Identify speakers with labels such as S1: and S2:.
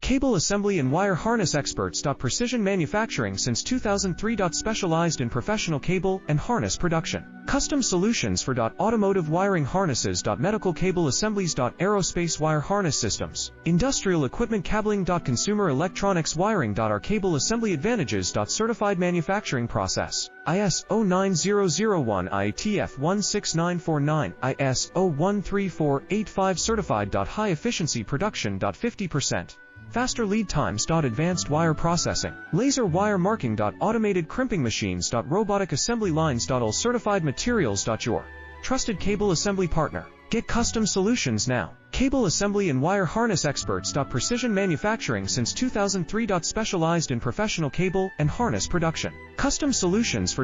S1: Cable assembly and wire harness experts. Precision manufacturing since 2003. Specialized in professional cable and harness production. Custom solutions for automotive wiring harnesses. Medical cable assemblies. Aerospace wire harness systems. Industrial equipment cabling. Consumer electronics wiring. Our cable assembly advantages. Certified manufacturing process. ISO 9001 IATF 16949 ISO 13485 certified. High efficiency production. 50%. Faster lead times. Advanced wire processing. Laser wire marking. Automated crimping machines. Robotic assembly lines. All certified materials. Your trusted cable assembly partner. Get custom solutions now. Cable assembly and wire harness experts. Precision manufacturing since 2003. Specialized in professional cable and harness production. Custom solutions for